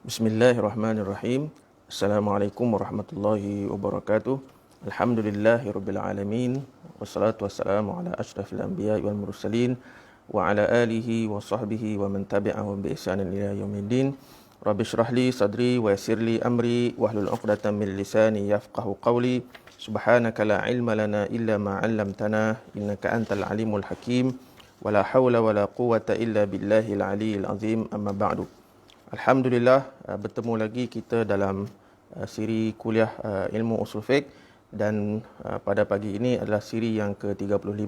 Bismillahirrahmanirrahim. Assalamualaikum warahmatullahi wabarakatuh. Alhamdulillahirabbil alamin. Wassalatu wassalamu ala asyrafil anbiya'i wal mursalin wa ala alihi wa sahbihi wa man tabi'ahum bi ihsanin ila yaumiddin. Rabbi shrah li sadri wa yassir li amri wahlul 'uqdatam min lisani yafqahu qawli. Subhanaka la ilma lana illa ma 'allamtana innaka antal alimul hakim. Wala haula wala quwwata illa billahil aliyyil azim. Amma ba'du. Alhamdulillah, bertemu lagi kita dalam siri kuliah ilmu usul fiqh, dan pada pagi ini adalah siri yang ke-35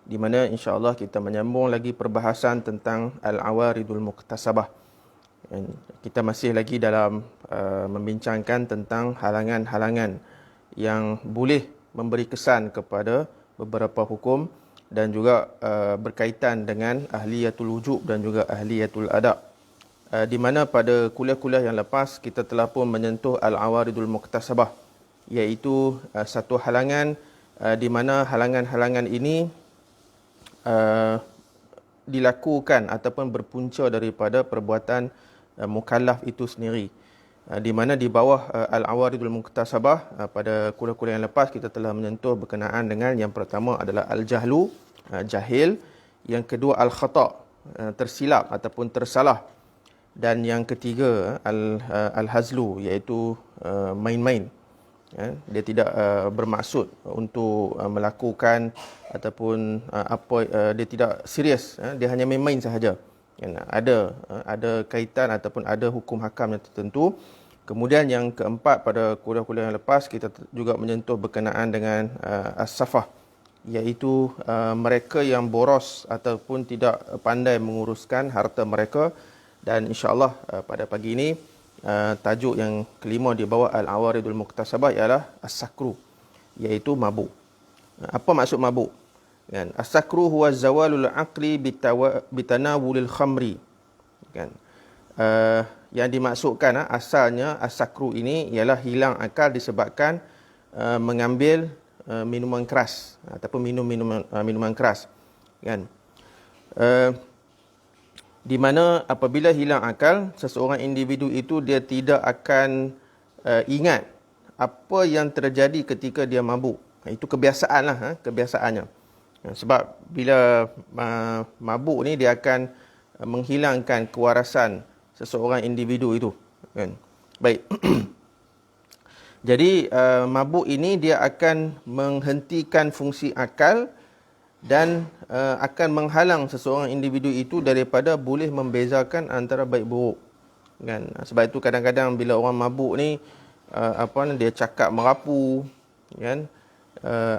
di mana insya-Allah kita menyambung lagi perbahasan tentang al-awaridul muktasabah. Kita masih lagi dalam membincangkan tentang halangan-halangan yang boleh memberi kesan kepada beberapa hukum dan juga berkaitan dengan ahliyatul wujub dan juga ahliyatul adab. Di mana pada kuliah-kuliah yang lepas kita telah pun menyentuh al-awaridul muktasabah, iaitu satu halangan di mana halangan-halangan ini dilakukan ataupun berpunca daripada perbuatan mukallaf itu sendiri. Di mana di bawah al-awaridul muktasabah pada kuliah-kuliah yang lepas kita telah menyentuh berkenaan dengan yang pertama adalah al-jahlu, jahil, yang kedua al-khata', tersilap ataupun tersalah, dan yang ketiga al-hazlu, iaitu main-main. Dia tidak bermaksud untuk melakukan ataupun dia tidak serius, dia hanya main-main sahaja. Ada kaitan ataupun ada hukum hakam yang tertentu. Kemudian yang keempat, pada kuliah-kuliah yang lepas kita juga menyentuh berkenaan dengan as-safah, iaitu mereka yang boros ataupun tidak pandai menguruskan harta mereka. Dan insya-Allah pada pagi ini tajuk yang kelima di bawah al-awaridul muktasabah ialah as-sakru, iaitu mabuk. Apa maksud mabuk? Kan, as-sakru huwa zawalul aqli bitanawulil khamri. Kan, yang dimaksudkan asalnya as-sakru ini ialah hilang akal disebabkan mengambil minuman keras ataupun minuman keras. Kan, di mana apabila hilang akal, seseorang individu itu dia tidak akan ingat apa yang terjadi ketika dia mabuk. Itu kebiasaanlah, kebiasaannya. Sebab bila mabuk ni dia akan menghilangkan kewarasan seseorang individu itu. Kan? Baik. Jadi mabuk ini dia akan menghentikan fungsi akal dan akan menghalang seseorang individu itu daripada boleh membezakan antara baik buruk. Kan? Sebab itu kadang-kadang bila orang mabuk ni dia cakap merapu, kan?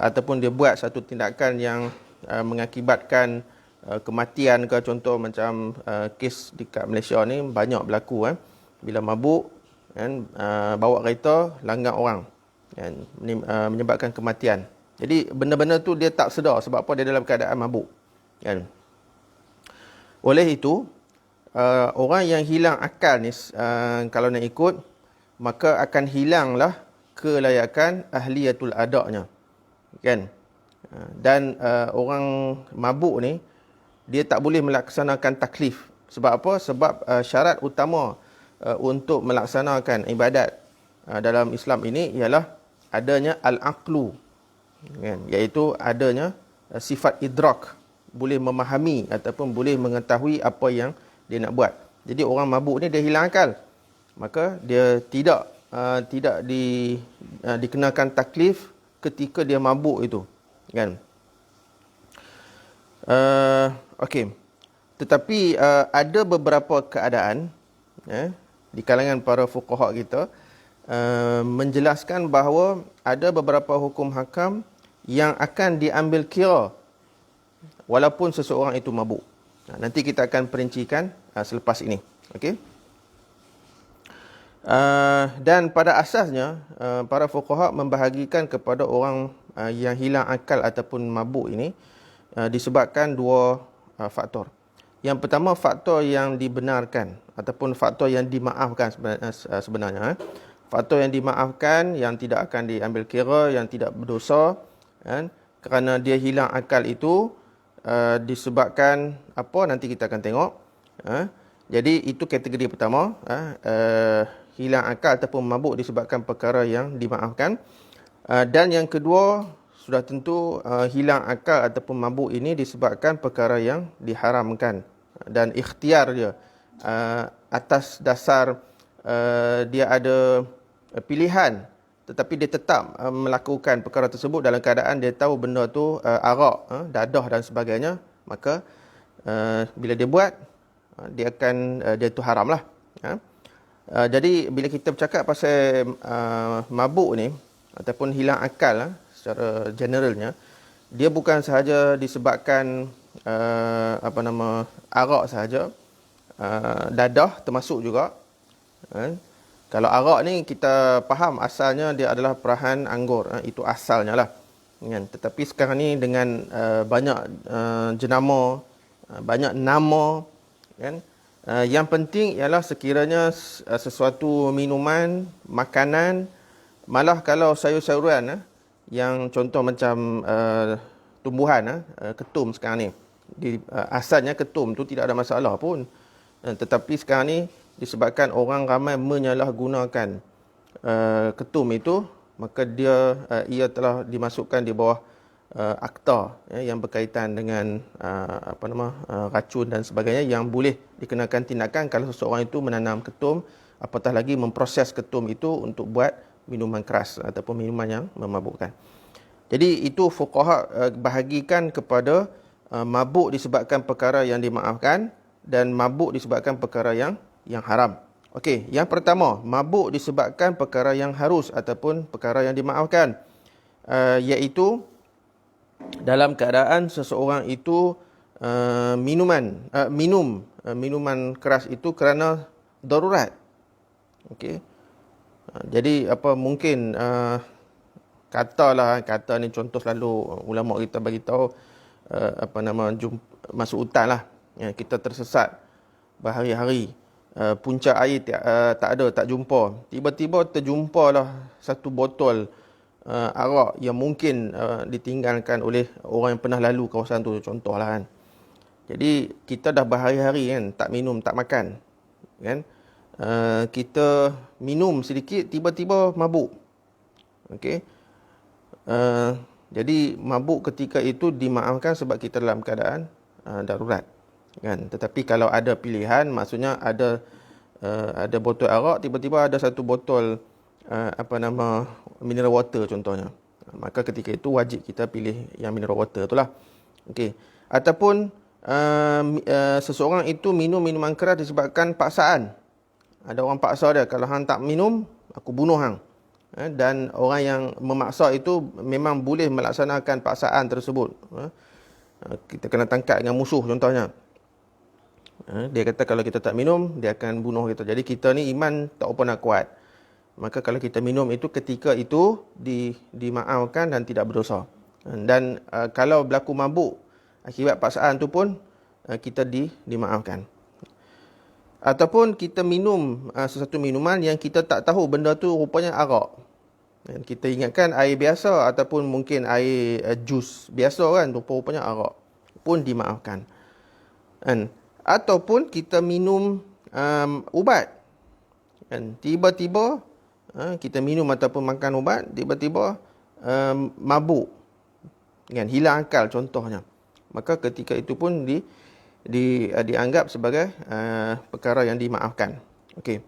Ataupun dia buat satu tindakan yang mengakibatkan kematian ke, contoh macam kes dekat Malaysia ni banyak berlaku. Bila mabuk, kan, bawa kereta langgar orang, kan, menyebabkan kematian. Jadi benda-benda tu dia tak sedar sebab apa, dia dalam keadaan mabuk. Kan? Oleh itu, orang yang hilang akal ni, kalau nak ikut, maka akan hilanglah kelayakan ahliyatul adaknya. Kan? Dan orang mabuk ni, dia tak boleh melaksanakan taklif. Sebab apa? Sebab syarat utama untuk melaksanakan ibadat dalam Islam ini ialah adanya al-aqlu. Kan? Iaitu adanya sifat idrak, boleh memahami ataupun boleh mengetahui apa yang dia nak buat. Jadi orang mabuk ni dia hilang akal, maka dia tidak dikenakan taklif ketika dia mabuk itu. Kan? Okey. Tetapi ada beberapa keadaan di kalangan para fuqaha kita menjelaskan bahawa ada beberapa hukum hakam yang akan diambil kira walaupun seseorang itu mabuk. Nanti kita akan perincikan selepas ini. Okey. Dan pada asasnya para fuqaha membahagikan kepada orang yang hilang akal ataupun mabuk ini disebabkan dua faktor. Yang pertama, faktor yang dibenarkan ataupun faktor yang dimaafkan sebenarnya. Faktor yang dimaafkan, yang tidak akan diambil kira, yang tidak berdosa, kan? Kerana dia hilang akal itu disebabkan apa, nanti kita akan tengok. Jadi itu kategori pertama, hilang akal ataupun mabuk disebabkan perkara yang dimaafkan. Dan yang kedua, sudah tentu hilang akal ataupun mabuk ini disebabkan perkara yang diharamkan dan ikhtiar dia atas dasar dia ada pilihan, tetapi dia tetap melakukan perkara tersebut dalam keadaan dia tahu benda tu arak, dadah dan sebagainya, maka bila dia buat, dia akan dia tu haram lah. Jadi bila kita bercakap pasal mabuk ni ataupun hilang akal secara generalnya, dia bukan sahaja disebabkan arak sahaja, dadah termasuk juga. Kalau arak ni kita faham asalnya dia adalah perahan anggur, itu asalnya lah. Tetapi sekarang ni dengan banyak jenama, banyak nama, kan? Yang penting ialah sekiranya sesuatu minuman, makanan, malah kalau sayur-sayuran yang contoh macam tumbuhan, ketum sekarang ni. Asalnya ketum tu tidak ada masalah pun. Tetapi sekarang ni disebabkan orang ramai menyalahgunakan ketum itu, maka ia telah dimasukkan di bawah akta yang berkaitan dengan racun dan sebagainya, yang boleh dikenakan tindakan kalau seseorang itu menanam ketum, apatah lagi memproses ketum itu untuk buat minuman keras ataupun minuman yang memabukkan. Jadi itu fuqaha bahagikan kepada mabuk disebabkan perkara yang dimaafkan dan mabuk disebabkan perkara yang haram. Okey, yang pertama, mabuk disebabkan perkara yang harus ataupun perkara yang dimaafkan, iaitu dalam keadaan seseorang itu minum minuman keras itu kerana darurat. Okey. Jadi mungkin kata ni contoh selalu ulama kita bagi tahu masuk hutan lah. Kita tersesat berhari-hari, puncak air tak jumpa. Tiba-tiba terjumpalah satu botol arak yang mungkin ditinggalkan oleh orang yang pernah lalu kawasan tu, contohlah kan. Jadi kita dah berhari-hari kan tak minum, tak makan, kan. Kita minum sedikit, tiba-tiba mabuk. Okey. Jadi mabuk ketika itu dimaafkan sebab kita dalam keadaan darurat, kan. Tetapi kalau ada pilihan, maksudnya ada botol arak, tiba-tiba ada satu botol mineral water contohnya, maka ketika itu wajib kita pilih yang mineral water itulah. Okey. Ataupun seseorang itu minum minuman keras disebabkan paksaan. Ada orang paksa dia, kalau hang tak minum aku bunuh hang. Dan orang yang memaksa itu memang boleh melaksanakan paksaan tersebut. Kita kena tangkap dengan musuh contohnya. Dia kata kalau kita tak minum, dia akan bunuh kita. Jadi kita ni iman tak apa nak kuat. Maka kalau kita minum itu, ketika itu dimaafkan dan tidak berdosa. Dan kalau berlaku mabuk akibat paksaan tu pun kita dimaafkan. Ataupun kita minum sesuatu minuman yang kita tak tahu benda tu rupanya arak. Dan kita ingatkan air biasa ataupun mungkin air jus biasa kan, rupanya arak, pun dimaafkan. Ataupun kita minum ubat. Dan tiba-tiba kita minum ataupun makan ubat, tiba-tiba mabuk, kan, hilang akal contohnya, maka ketika itu pun dianggap sebagai perkara yang dimaafkan. Okey.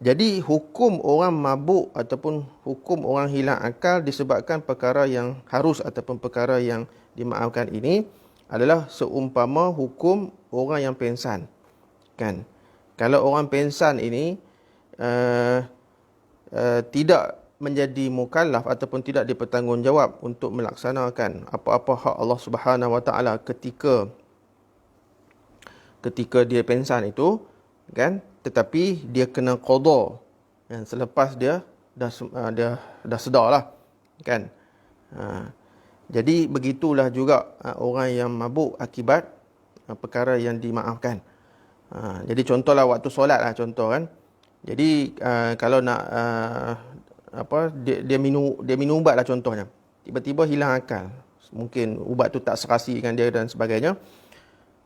Jadi hukum orang mabuk ataupun hukum orang hilang akal disebabkan perkara yang harus ataupun perkara yang dimaafkan ini adalah seumpama hukum orang yang pengsan, kan. Kalau orang pengsan ini tidak menjadi mukallaf ataupun tidak dipertanggungjawab untuk melaksanakan apa-apa hak Allah Subhanahu Wa Taala ketika dia pengsan itu, kan, tetapi dia kena qada, kan, selepas dia dah sedarlah, kan. Jadi begitulah juga orang yang mabuk akibat perkara yang dimaafkan. Jadi contohlah waktu solat lah contoh, kan. Jadi kalau nak dia minum ubat lah contohnya, tiba-tiba hilang akal, mungkin ubat tu tak serasi dengan dia dan sebagainya.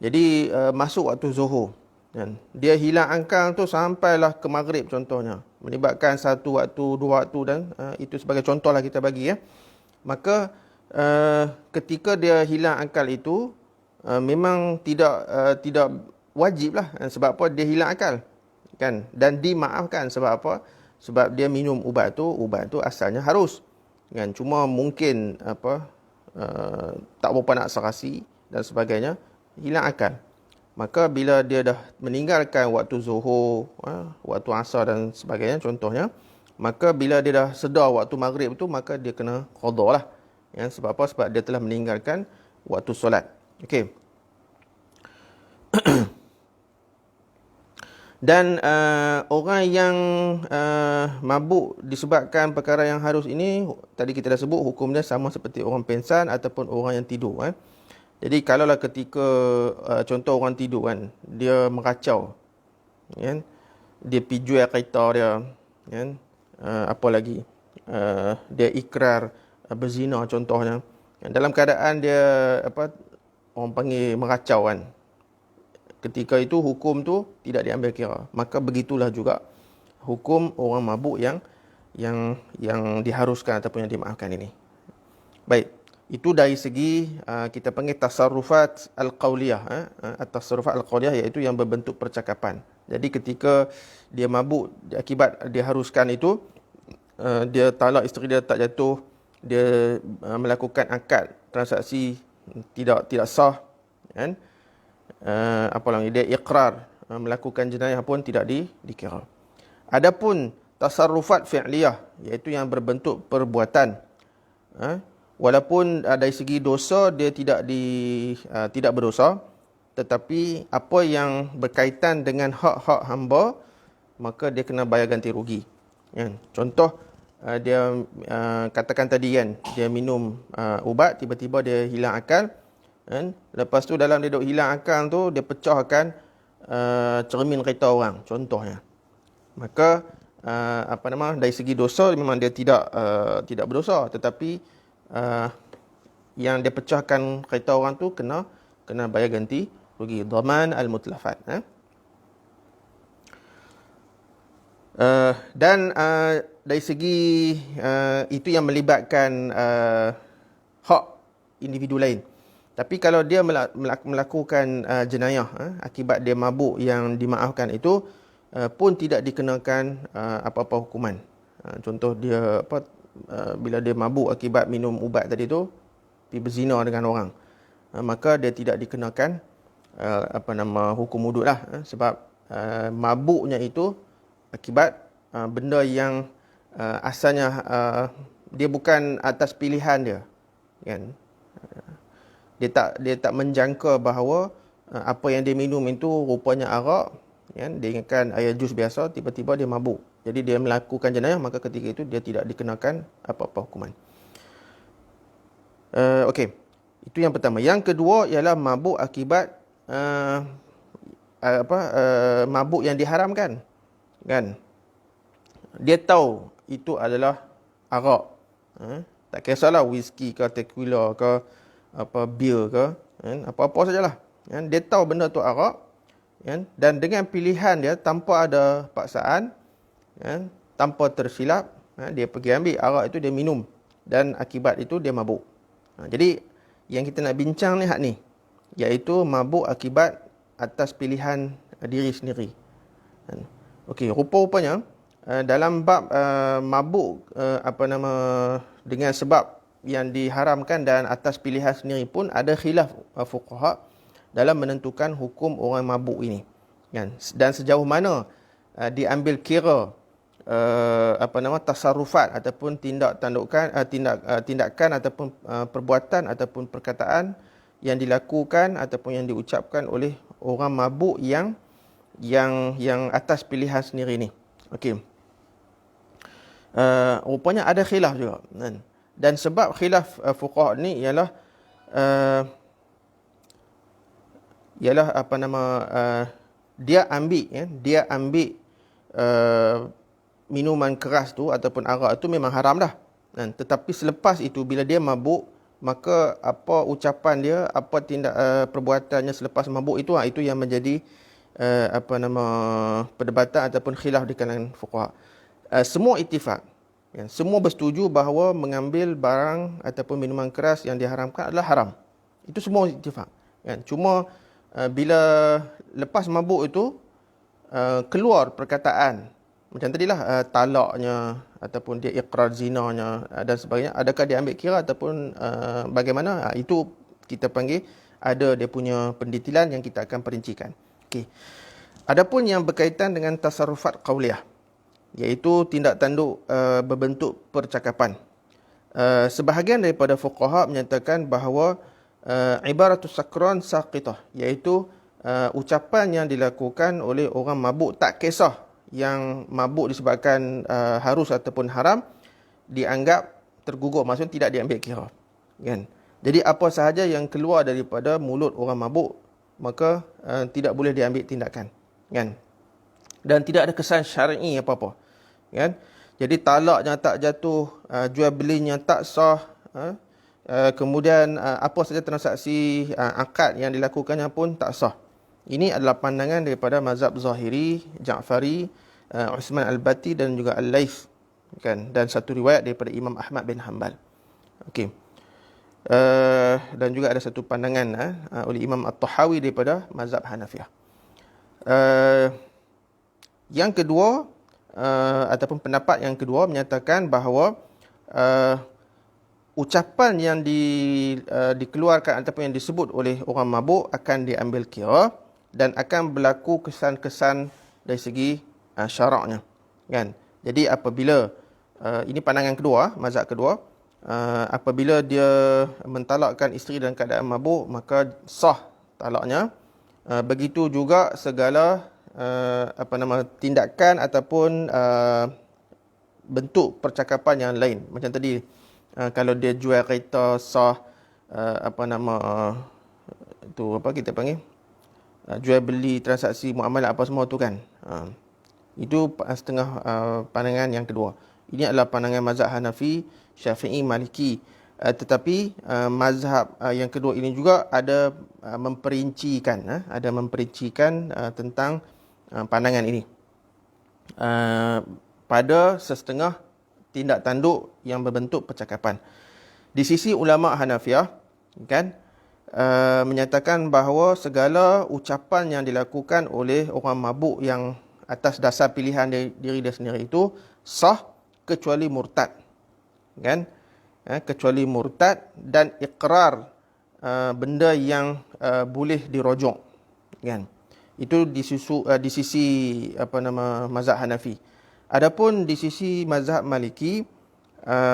Jadi masuk waktu zuhur, Kan? Dia hilang akal tu sampailah ke maghrib contohnya. Melibatkan satu waktu, dua waktu dan itu sebagai contoh lah kita bagi ya. Maka ketika dia hilang akal itu memang tidak wajib lah. Sebab apa? Dia hilang akal. Kan? Dan dimaafkan sebab apa? Sebab dia minum ubat tu asalnya harus. Kan? Cuma mungkin tak berapa nak serasi dan sebagainya, hilang akal. Maka bila dia dah meninggalkan waktu zuhur, waktu asar dan sebagainya contohnya, maka bila dia dah sedar waktu maghrib tu, maka dia kena qada lah. Ya, sebab apa? Sebab dia telah meninggalkan waktu solat. Okey. Dan orang yang mabuk disebabkan perkara yang harus ini, tadi kita dah sebut hukumnya sama seperti orang pengsan ataupun orang yang tidur. Jadi kalaulah ketika contoh orang tidur kan, dia meracau, kan? Dia pergi jual kereta dia, kan? Apa lagi? Dia ikrar berzina contohnya. Dalam keadaan dia orang panggil meracau kan. Ketika itu hukum tu tidak diambil kira. Maka begitulah juga hukum orang mabuk yang diharuskan ataupun yang dimaafkan ini. Baik. Itu dari segi kita panggil tasarrufat al-qawliyah. Tasarrufat al-qawliyah iaitu yang berbentuk percakapan. Jadi ketika dia mabuk, akibat diharuskan itu, dia talak isteri dia tak jatuh, dia melakukan akad transaksi tidak sah, kan? Apa lagi, dia iqrar melakukan jenayah pun tidak dikira. Adapun tasarrufat fi'liyah iaitu yang berbentuk perbuatan, walaupun dari segi dosa dia tidak berdosa, tetapi apa yang berkaitan dengan hak-hak hamba, maka dia kena bayar ganti rugi. Contoh, dia katakan tadi kan, dia minum ubat, tiba-tiba dia hilang akal, kan? Lepas tu dalam dia duk hilang akal tu, dia pecahkan cermin kereta orang contohnya. Maka dari segi dosa memang dia tidak berdosa, tetapi yang dia pecahkan kereta orang tu kena bayar ganti rugi, dhaman al-mutlafat. Dan dari segi itu yang melibatkan hak individu lain. Tapi kalau dia melakukan jenayah akibat dia mabuk yang dimaafkan itu pun tidak dikenakan apa-apa hukuman. Contoh dia bila dia mabuk akibat minum ubat tadi tu, pergi berzina dengan orang, maka dia tidak dikenakan hukum wuduk lah, sebab mabuknya itu akibat benda yang asalnya dia bukan atas pilihan dia, kan? Dia tak menjangka bahawa apa yang dia minum itu rupanya arak, kan? Dia ingatkan air jus biasa, tiba-tiba dia mabuk. Jadi dia melakukan jenayah, maka ketika itu dia tidak dikenakan apa-apa hukuman. Okey. Itu yang pertama. Yang kedua ialah mabuk akibat mabuk yang diharamkan. Kan? Dia tahu itu adalah arak. Tak kisahlah whisky ke tequila ke bir ke, kan? Apa-apa sajalah. Kan? Dia tahu benda tu arak, kan? Dan dengan pilihan dia tanpa ada paksaan, kan? Tanpa tersilap, dia pergi ambil arak itu, dia minum, dan akibat itu dia mabuk. Jadi yang kita nak bincang ni hak ni, iaitu mabuk akibat atas pilihan diri sendiri. Okey, rupa-rupanya dalam bab mabuk dengan sebab yang diharamkan dan atas pilihan sendiri pun ada khilaf fuqaha dalam menentukan hukum orang mabuk ini, kan? Dan sejauh mana diambil kira tasarrufat ataupun tindakan ataupun perbuatan ataupun perkataan yang dilakukan ataupun yang diucapkan oleh orang mabuk yang atas pilihan sendiri ni. Okey. Rupanya ada khilaf juga, kan? Dan sebab khilaf fuqaha ni ialah dia ambil minuman keras tu ataupun arak tu memang haram dah. Tetapi selepas itu bila dia mabuk, maka apa ucapan dia, apa tindak perbuatannya selepas mabuk itu yang menjadi perdebatan ataupun khilaf di kalangan fuqaha. Semua ittifaq, ya, semua bersetuju bahawa mengambil barang ataupun minuman keras yang diharamkan adalah haram. Itu semua ittifaq. Kan? Cuma bila lepas mabuk itu keluar perkataan macam tadilah, talaknya ataupun dia iqrar zinanya dan sebagainya, adakah dia ambil kira ataupun bagaimana, itu kita panggil ada dia punya pendetilan yang kita akan perincikan. Okey. Adapun yang berkaitan dengan tasarrufat qauliyah, iaitu tindak tanduk berbentuk percakapan. Sebahagian daripada fuqaha menyatakan bahawa ibaratus sakran saqitah, iaitu ucapan yang dilakukan oleh orang mabuk, tak kisah yang mabuk disebabkan harus ataupun haram, dianggap tergugur, maksudnya tidak diambil kira. Kan? Jadi apa sahaja yang keluar daripada mulut orang mabuk, maka tidak boleh diambil tindakan. Kan? Dan tidak ada kesan syar'i apa-apa. Kan? Jadi talaknya tak jatuh, jual belinya tak sah, kemudian apa saja transaksi akad yang dilakukannya pun tak sah. Ini adalah pandangan daripada mazhab Zahiri, Ja'fari, Uthman Al-Bati dan juga Al-Laith, kan? Dan satu riwayat daripada Imam Ahmad bin Hanbal. Okey. Dan juga ada satu pandangan oleh Imam At-Tahawi daripada mazhab Hanafiyah. Yang kedua, ataupun pendapat yang kedua menyatakan bahawa ucapan yang dikeluarkan ataupun yang disebut oleh orang mabuk akan diambil kira dan akan berlaku kesan-kesan dari segi syaraknya. Kan? Jadi apabila, ini pandangan kedua, mazhab kedua, apabila dia mentalakkan isteri dalam keadaan mabuk, maka sah talaknya. Begitu juga segala tindakan ataupun bentuk percakapan yang lain. Macam tadi, kalau dia jual kereta sah, kita panggil jual beli, transaksi muamalah apa semua tu kan. Itu setengah pandangan yang kedua. Ini adalah pandangan mazhab Hanafi, Syafi'i, Maliki. Tetapi mazhab yang kedua ini juga ada memperincikan tentang pandangan ini pada setengah tindak tanduk yang berbentuk percakapan. Di sisi ulama Hanafiyah, kan, menyatakan bahawa segala ucapan yang dilakukan oleh orang mabuk yang atas dasar pilihan diri dia sendiri itu sah kecuali murtad. Kan? Kecuali murtad dan iqrar benda yang boleh dirujuk. Kan? Itu di sisi mazhab Hanafi. Adapun di sisi mazhab Maliki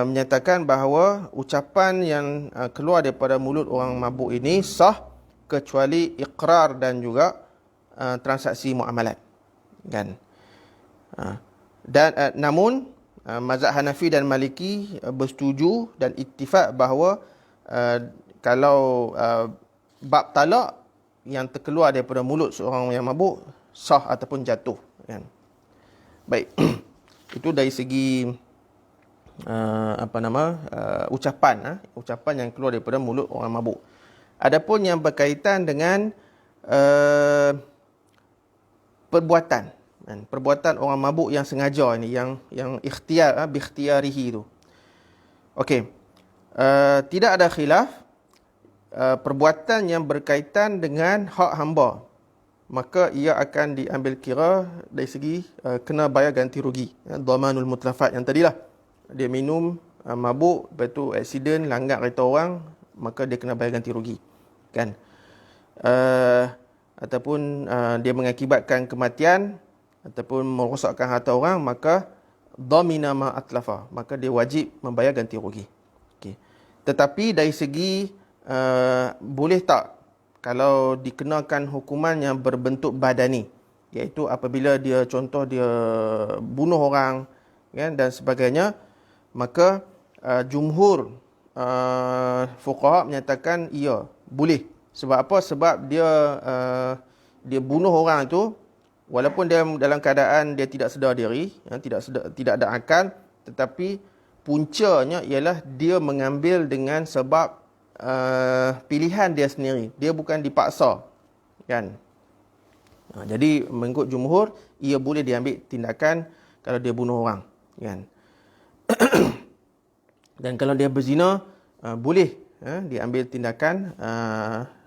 menyatakan bahawa ucapan yang keluar daripada mulut orang mabuk ini sah kecuali iqrar dan juga transaksi muamalat. Kan? Namun mazhab Hanafi dan Maliki bersetuju dan ittifaq bahawa kalau bab talak yang terkeluar daripada mulut seorang yang mabuk sah ataupun jatuh. Kan? Baik. Itu dari segi ucapan yang keluar daripada mulut orang mabuk. Adapun yang berkaitan dengan perbuatan orang mabuk yang sengaja ini, yang ikhtiar, biikhtiarihi itu. Okey. Tidak ada khilaf perbuatan yang berkaitan dengan hak hamba, maka ia akan diambil kira dari segi kena bayar ganti rugi. Dhamanul mutlafat yang tadilah. Dia minum, mabuk, lepas tu aksiden, langgar kereta orang, maka dia kena bayar ganti rugi. Kan? Ataupun dia mengakibatkan kematian ataupun merosakkan harta orang, maka dhamina ma atlafa, maka dia wajib membayar ganti rugi. Okay. Tetapi dari segi boleh tak kalau dikenakan hukuman yang berbentuk badani, iaitu apabila dia contoh dia bunuh orang, kan, dan sebagainya, maka jumhur fuqaha menyatakan ia boleh. Sebab apa? Sebab dia bunuh orang itu walaupun dia dalam keadaan dia tidak sedar diri, tidak ada akal, tetapi puncanya ialah dia mengambil dengan sebab pilihan dia sendiri. Dia bukan dipaksa, kan? Jadi mengikut jumhur, ia boleh diambil tindakan kalau dia bunuh orang, kan. Dan kalau dia berzina, boleh diambil tindakan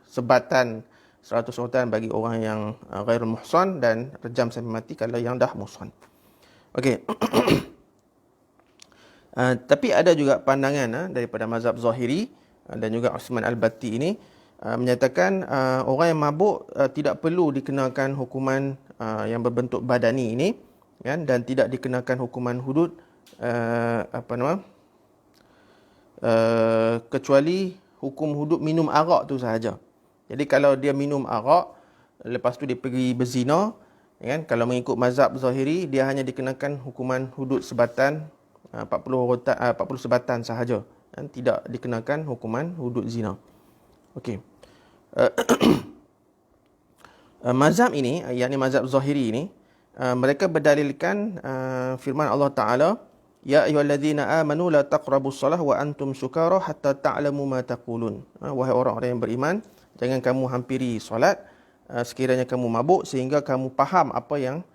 sebatan 100 rotan bagi orang yang ghairul muhsan dan rejam sampai mati kalau yang dah muhsan. Okey. Tapi ada juga pandangan daripada mazhab Zahiri dan juga Uthman Al-Batti ini menyatakan orang yang mabuk tidak perlu dikenakan hukuman yang berbentuk badani ini, kan, dan tidak dikenakan hukuman hudud kecuali hukum hudud minum arak tu sahaja. Jadi kalau dia minum arak lepas tu dia pergi berzina, kan, kalau mengikut mazhab Zahiri dia hanya dikenakan hukuman hudud sebatan 40 sebatan sahaja, dan tidak dikenakan hukuman hudud zina. Okey. Mazhab ini, yakni mazhab Zahiri ini, mereka berdalilkan firman Allah Taala, ya ayyuhallazina amanu la taqrabus salah wa antum sukara hatta ta'lamu ma taqulun. Wahai orang-orang yang beriman, jangan kamu hampiri solat sekiranya kamu mabuk sehingga kamu faham apa yang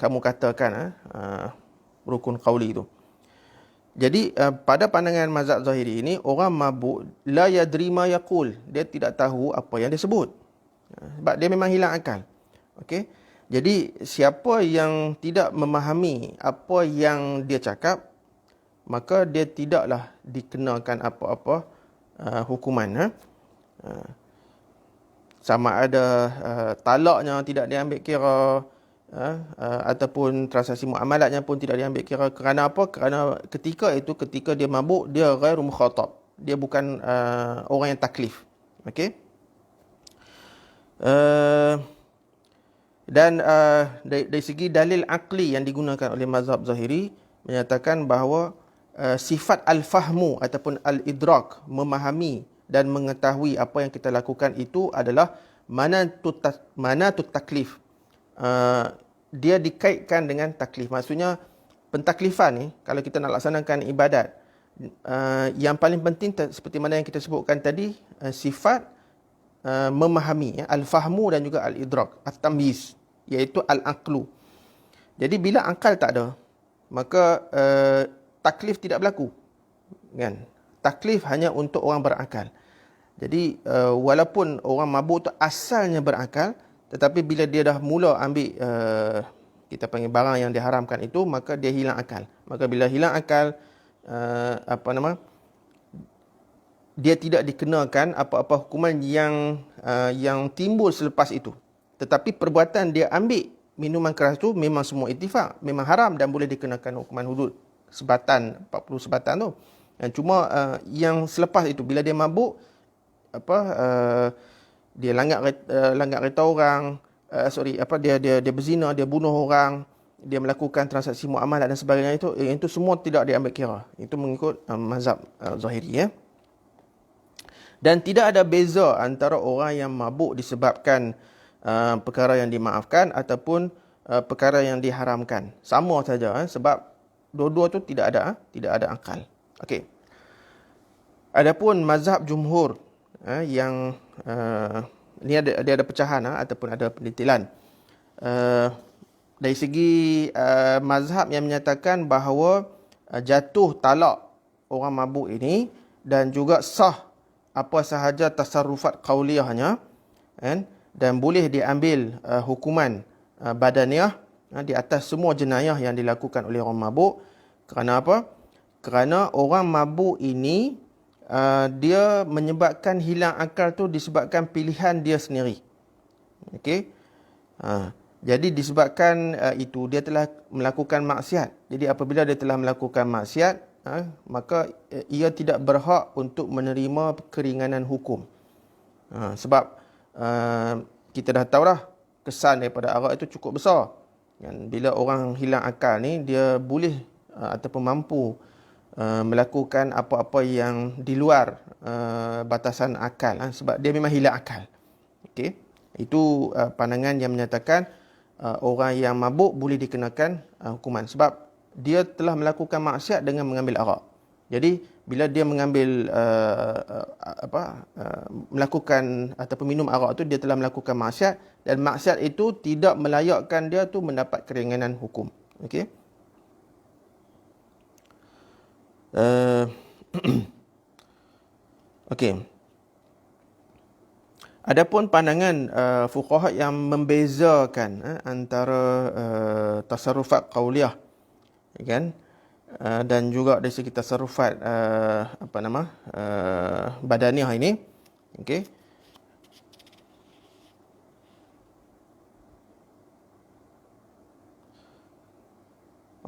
kamu katakan, rukun qauli itu. Jadi pada pandangan mazhab Zahiri ini, orang mabuk la yadri ma yaqul, dia tidak tahu apa yang dia sebut. Sebab dia memang hilang akal. Okey. Jadi siapa yang tidak memahami apa yang dia cakap, maka dia tidaklah dikenakan apa-apa hukuman. Sama ada talaknya tidak diambil kira, ataupun transaksi muamalatnya pun tidak diambil kira. Kerana apa? Kerana ketika dia mabuk, dia ghairu mukhatab. Dia bukan orang yang taklif. Okey. Dan dari segi dalil akli yang digunakan oleh mazhab Zahiri menyatakan bahawa sifat al-fahmu ataupun al-idrak, memahami dan mengetahui apa yang kita lakukan itu adalah manatut taklif. Dia dikaitkan dengan taklif. Maksudnya pentaklifan ni, kalau kita nak laksanakan ibadat, yang paling penting seperti mana yang kita sebutkan tadi, sifat memahami, al-fahmu dan juga al-idrak, at-tamyiz, iaitu al-aqlu. Jadi bila akal tak ada, maka taklif tidak berlaku, kan? Taklif hanya untuk orang berakal. Jadi walaupun orang mabuk tu asalnya berakal, tetapi bila dia dah mula ambil kita panggil barang yang diharamkan itu, maka dia hilang akal. Maka bila hilang akal, dia tidak dikenakan apa-apa hukuman yang timbul selepas itu. Tetapi perbuatan dia ambil minuman keras tu memang semua ittifaq, memang haram dan boleh dikenakan hukuman hudud sebatan, 40 sebatan tu. Dan cuma yang selepas itu, bila dia mabuk, dia langgar kereta orang, dia berzina, dia bunuh orang, dia melakukan transaksi muamalat dan sebagainya, itu semua tidak diambil kira. Itu mengikut mazhab Zahiri, ya. Dan tidak ada beza antara orang yang mabuk disebabkan perkara yang dimaafkan ataupun perkara yang diharamkan. Sama saja, sebab dua-dua tu tidak ada akal. Okey. Adapun mazhab jumhur yang ni dia ada pecahan ataupun ada penelitian. Dari segi mazhab yang menyatakan bahawa jatuh talak orang mabuk ini dan juga sah apa sahaja tasarrufat qauliyahnya, kan, dan boleh diambil hukuman badaniah di atas semua jenayah yang dilakukan oleh orang mabuk. Kerana apa? Kerana orang mabuk ini dia menyebabkan hilang akal tu disebabkan pilihan dia sendiri. Okey. Jadi disebabkan itu dia telah melakukan maksiat. Jadi apabila dia telah melakukan maksiat, maka ia tidak berhak untuk menerima keringanan hukum. Sebab kita dah tahu dah kesan daripada arak itu cukup besar. Bila orang hilang akal ni, dia boleh ataupun mampu melakukan apa-apa yang di luar batasan akal, sebab dia memang hilang akal. Okey. Itu pandangan yang menyatakan orang yang mabuk boleh dikenakan hukuman sebab dia telah melakukan maksiat dengan mengambil arak. Jadi bila dia mengambil melakukan ataupun minum arak tu, dia telah melakukan maksiat, dan maksiat itu tidak melayakkan dia tu mendapat keringanan hukum. Okey. Okey. Adapun pandangan fuqaha yang membezakan antara tasarrufat qauliyah, kan, dan juga dari segi tasarrufat badaniah ini, okey.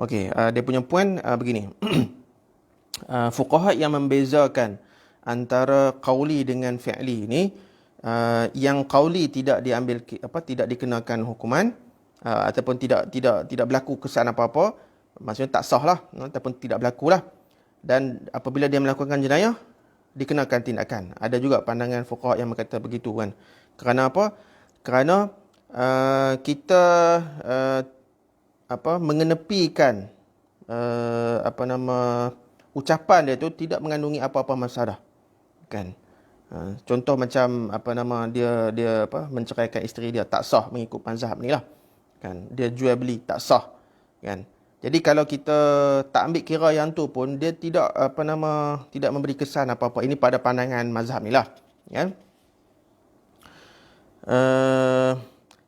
Okey, dia punya poin begini. Fuqaha yang membezakan antara qauli dengan fi'li ini, yang qauli tidak diambil tidak dikenakan hukuman, ataupun tidak berlaku kesan apa-apa, maksudnya tak sah lah, ataupun tidak berlaku lah. Dan apabila dia melakukan jenayah, dikenakan tindakan. Ada juga pandangan fuqaha yang berkata begitu, kan. Kerana apa? Kerana kita mengenepikan ucapan dia tu tidak mengandungi apa-apa masalah, kan. Contoh macam dia menceraikan isteri dia, tak sah mengikut mazhab ni lah, kan. Dia jual beli, tak sah, kan. Jadi kalau kita tak ambil kira yang tu pun, dia tidak tidak memberi kesan apa-apa. Ini pada pandangan mazhab ni lah, kan.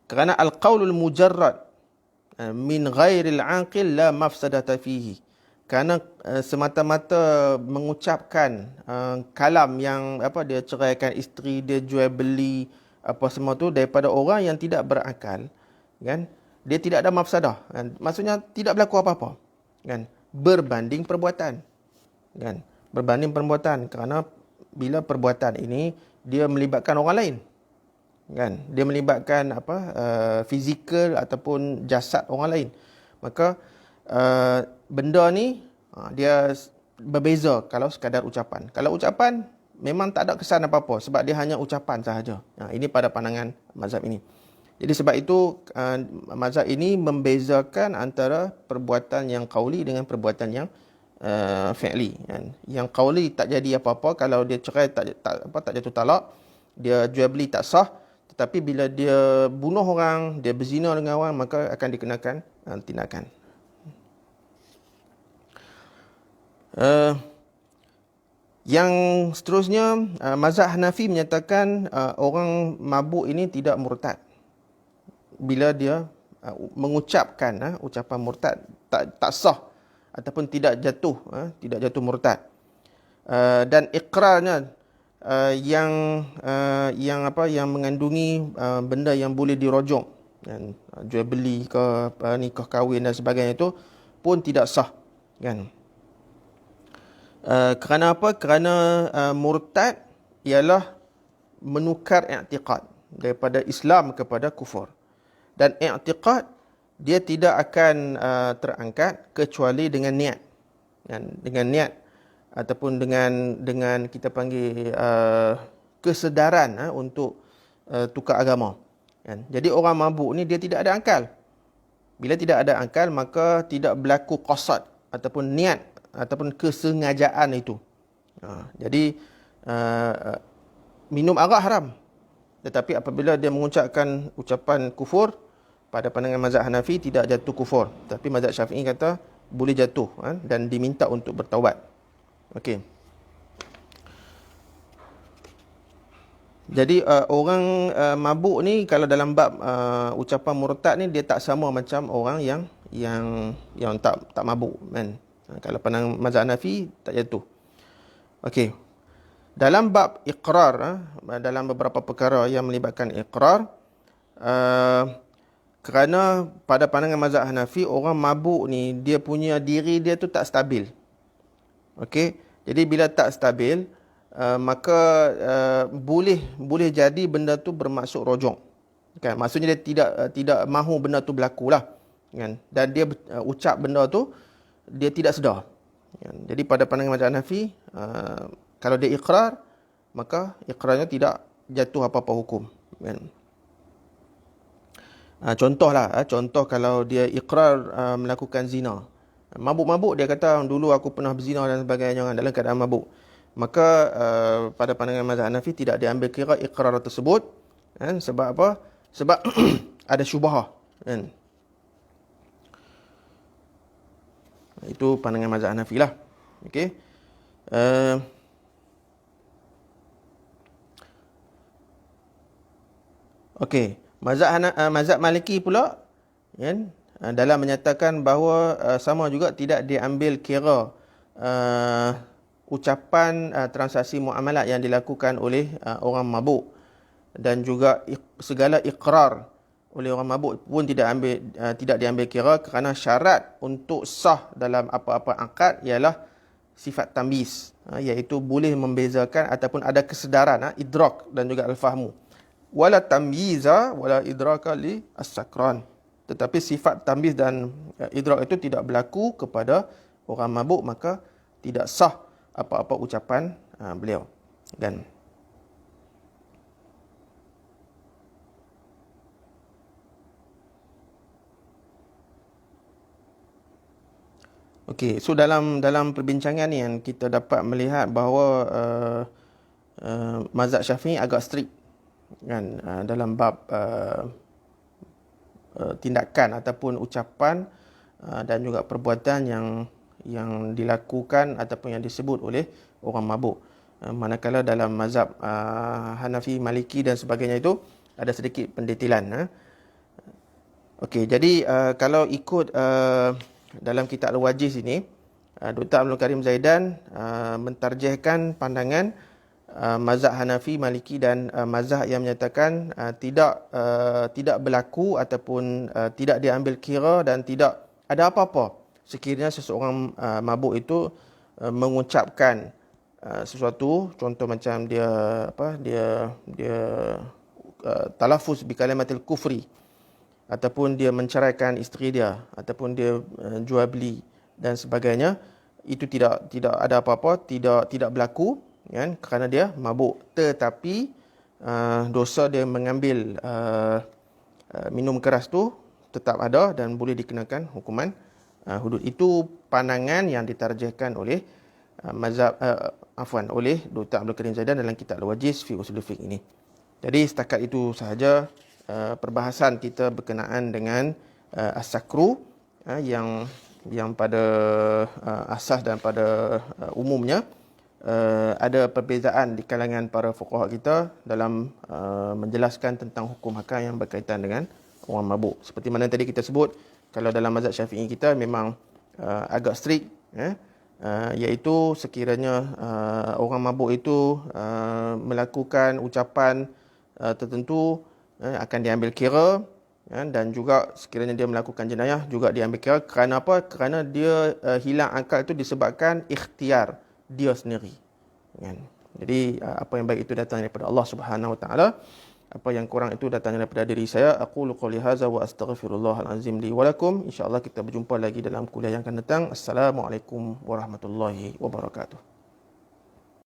Kerana al-qaulul mujarrad min ghairil aqil la mafsadata fihi. Kerana semata-mata mengucapkan kalam yang dia ceraikan isteri, dia jual beli apa semua tu daripada orang yang tidak berakal, kan, dia tidak ada mafsadah, kan? Maksudnya tidak berlaku apa-apa, kan, berbanding perbuatan, kan, berbanding perbuatan. Kerana bila perbuatan ini dia melibatkan orang lain, kan, dia melibatkan fizikal ataupun jasad orang lain, maka benda ni dia berbeza kalau sekadar ucapan. Kalau ucapan memang tak ada kesan apa-apa sebab dia hanya ucapan sahaja. Ini pada pandangan mazhab ini. Jadi sebab itu mazhab ini membezakan antara perbuatan yang qauli dengan perbuatan yang fi'li, kan. Yang qauli tak jadi apa-apa kalau dia cerai, tak jatuh talak, dia jual beli tak sah. Tetapi bila dia bunuh orang, dia berzina dengan orang, maka akan dikenakan tindakan. Yang seterusnya, mazhab Hanafi menyatakan orang mabuk ini tidak murtad bila dia mengucapkan ucapan murtad, tak sah ataupun tidak jatuh murtad. Dan iqrarnya yang mengandungi benda yang boleh dirojok, dan jual beli ke nikah kahwin dan sebagainya itu pun tidak sah, kan. Kerana apa? Kerana murtad ialah menukar i'tiqad daripada Islam kepada kufur. Dan i'tiqad dia tidak akan terangkat kecuali dengan niat, kan? Dengan niat ataupun dengan kita panggil kesedaran untuk tukar agama, kan? Jadi orang mabuk ni dia tidak ada akal. Bila tidak ada akal, maka tidak berlaku qasad ataupun niat ataupun kesengajaan itu. Jadi minum arak haram. Tetapi apabila dia mengucapkan ucapan kufur, pada pandangan mazhab Hanafi tidak jatuh kufur. Tapi mazhab Syafi'i kata boleh jatuh, dan diminta untuk bertaubat. Okey. Jadi orang mabuk ni kalau dalam bab ucapan murtad ni, dia tak sama macam orang yang tak mabuk, kan. Kalau pandang mazhab Hanafi tak jatuh. Okey. Dalam bab iqrar, dalam beberapa perkara yang melibatkan iqrar, kerana pada pandangan mazhab Hanafi, orang mabuk ni dia punya diri dia tu tak stabil. Okey. Jadi bila tak stabil, maka boleh jadi benda tu bermaksud rojok, kan. Maksudnya dia tidak mahu benda tu berlakulah, kan. Dan dia ucap benda tu dia tidak sedar, kan. Jadi pada pandangan mazhab Hanafi, kalau dia iqrar, maka iqrarnya tidak jatuh apa-apa hukum, kan. Contoh kalau dia iqrar melakukan zina, Mabuk-mabuk dia kata dulu aku pernah berzina dan sebagainya dalam keadaan mabuk. Maka pada pandangan mazhab Hanafi tidak diambil kira ikrar tersebut, kan? Sebab apa? Sebab ada syubhah, kan? Itu pandangan mazhab Hanafi lah. Okey. Okey, mazhab Maliki pula, kan, dalam menyatakan bahawa sama juga tidak diambil kira ucapan transaksi muamalat yang dilakukan oleh orang mabuk, dan juga segala ikrar oleh orang mabuk pun tidak diambil kira, kerana syarat untuk sah dalam apa-apa akad ialah sifat tamyiz, iaitu boleh membezakan ataupun ada kesedaran, idrak dan juga al-fahmu. Wala tamyiza wala idraka li as-sakran. Tetapi sifat tamyiz dan idrak itu tidak berlaku kepada orang mabuk, maka tidak sah apa-apa ucapan beliau. Dan okey, so dalam perbincangan ni yang kita dapat melihat bahawa mazhab Syafi'i agak strict, kan, dalam bab tindakan ataupun ucapan dan juga perbuatan yang dilakukan ataupun yang disebut oleh orang mabuk. Manakala dalam mazhab Hanafi, Maliki dan sebagainya itu ada sedikit pendetilan. Okey, jadi kalau ikut dalam kitab Al-Wajiz ini, Dr. Abdul Karim Zaidan mentarjihkan pandangan mazhab Hanafi, Maliki dan mazhab yang menyatakan tidak berlaku ataupun tidak diambil kira dan tidak ada apa-apa sekiranya seseorang mabuk itu mengucapkan sesuatu, contoh macam dia talafuz bi kalimatil kufri, ataupun dia menceraikan isteri dia, ataupun dia jual beli dan sebagainya, itu tidak ada apa-apa, tidak berlaku, kan, kerana dia mabuk. Tetapi dosa dia mengambil minum keras tu tetap ada dan boleh dikenakan hukuman hudud. Itu pandangan yang ditarjihkan oleh oleh Dr. Abdul Karim Zaidan dalam kitab Al-Wajiz fi Usul Fiqh ini. Jadi setakat itu sahaja perbahasan kita berkenaan dengan as-sakru, yang pada asas dan pada umumnya ada perbezaan di kalangan para fuqaha kita dalam menjelaskan tentang hukum hakam yang berkaitan dengan orang mabuk. Seperti mana tadi kita sebut, kalau dalam mazhab Syafi'i kita memang agak strict, iaitu sekiranya orang mabuk itu melakukan ucapan tertentu akan diambil kira, dan juga sekiranya dia melakukan jenayah juga diambil kira. Kerana apa? Kerana dia hilang akal itu disebabkan ikhtiar dia sendiri, kan? Jadi apa yang baik itu datang daripada Allah Subhanahu Wa Taala, apa yang kurang itu datang daripada diri saya. Aqulu qouli hadza wa astaghfirullahal azim li wa lakum. Insya-Allah kita berjumpa lagi dalam kuliah yang akan datang. Assalamualaikum warahmatullahi wabarakatuh.